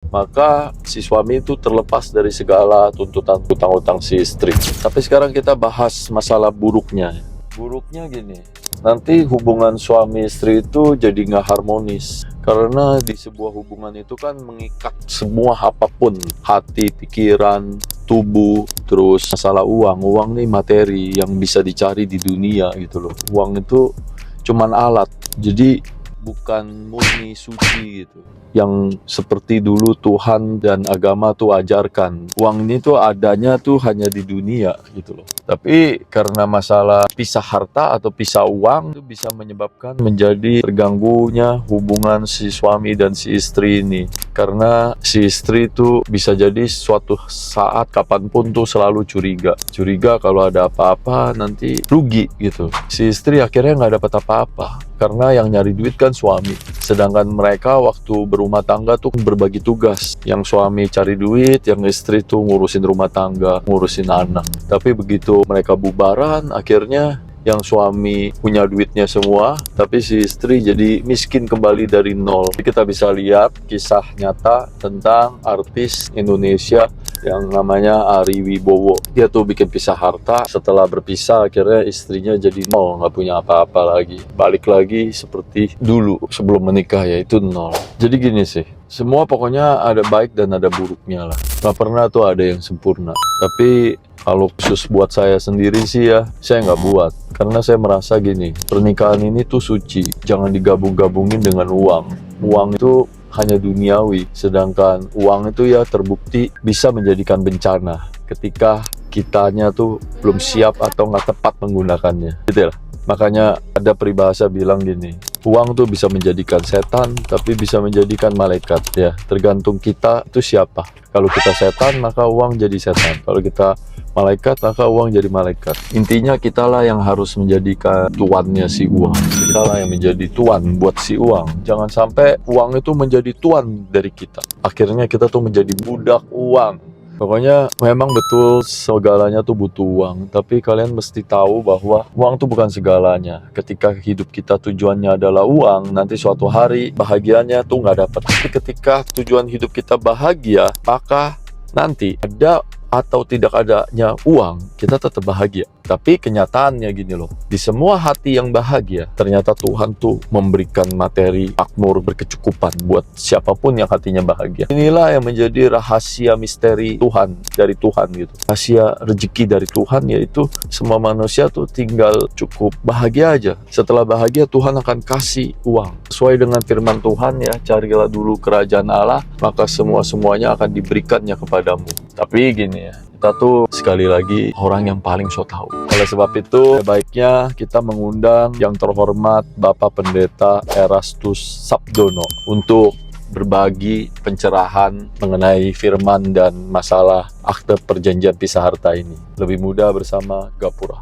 maka si suami itu terlepas dari segala tuntutan utang-utang si istri. Tapi sekarang kita bahas masalah buruknya. Buruknya gini, nanti hubungan suami istri itu jadi nggak harmonis. Karena di sebuah hubungan itu kan mengikat semua apapun, hati, pikiran, tubuh, terus masalah uang. Uang nih materi yang bisa dicari di dunia gitu loh. Uang itu cuman alat, jadi bukan murni suci gitu. Yang seperti dulu Tuhan dan agama tuh ajarkan. Uang ini tuh adanya tuh hanya di dunia gitu loh. Tapi karena masalah pisah harta atau pisah uang itu bisa menyebabkan menjadi terganggunya hubungan si suami dan si istri ini. Karena si istri itu bisa jadi suatu saat kapanpun tuh selalu curiga. Curiga kalau ada apa-apa nanti rugi gitu. Si istri akhirnya nggak dapat apa-apa. Karena yang nyari duit kan suami. Sedangkan mereka waktu berumah tangga tuh berbagi tugas. Yang suami cari duit, yang istri tuh ngurusin rumah tangga, ngurusin anak. Tapi begitu mereka bubaran, akhirnya yang suami punya duitnya semua, tapi si istri jadi miskin kembali dari nol. Jadi kita bisa lihat kisah nyata tentang artis Indonesia yang namanya Ari Wibowo. Dia tuh bikin pisah harta, setelah berpisah akhirnya istrinya jadi nol, nggak punya apa-apa lagi. Balik lagi seperti dulu sebelum menikah, yaitu nol. Jadi gini sih, semua pokoknya ada baik dan ada buruknya lah. Nggak pernah tuh ada yang sempurna. Tapi kalau khusus buat saya sendiri sih ya, saya nggak buat. Karena saya merasa gini, pernikahan ini tuh suci. Jangan digabung-gabungin dengan uang. Uang itu hanya duniawi. Sedangkan uang itu ya terbukti bisa menjadikan bencana ketika kitanya tuh belum siap atau nggak tepat menggunakannya. Gitu ya. Makanya ada peribahasa bilang gini, uang tuh bisa menjadikan setan, tapi bisa menjadikan malaikat. Ya, tergantung kita itu siapa. Kalau kita setan, maka uang jadi setan. Kalau kita malaikat, maka uang jadi malaikat. Intinya kitalah yang harus menjadikan tuannya si uang. Kitalah yang menjadi tuan buat si uang. Jangan sampai uang itu menjadi tuan dari kita. Akhirnya kita tuh menjadi budak uang. Pokoknya memang betul segalanya tuh butuh uang. Tapi kalian mesti tahu bahwa uang tuh bukan segalanya. Ketika hidup kita tujuannya adalah uang, nanti suatu hari bahagianya tuh nggak dapat. Tapi ketika tujuan hidup kita bahagia, maka nanti ada atau tidak adanya uang, kita tetap bahagia. Tapi kenyataannya gini loh, di semua hati yang bahagia, ternyata Tuhan tuh memberikan materi makmur berkecukupan buat siapapun yang hatinya bahagia. Inilah yang menjadi rahasia misteri Tuhan, dari Tuhan gitu. Rahasia rezeki dari Tuhan yaitu semua manusia tuh tinggal cukup bahagia aja. Setelah bahagia, Tuhan akan kasih uang. Sesuai dengan firman Tuhan ya, carilah dulu kerajaan Allah, maka semua-semuanya akan diberikannya kepadamu. Tapi gini ya, kita tuh sekali lagi orang yang paling so tahu. Oleh sebab itu, baiknya kita mengundang yang terhormat Bapak Pendeta Erastus Sabdono untuk berbagi pencerahan mengenai firman dan masalah akte perjanjian pisah harta ini. Lebih mudah bersama Gapura.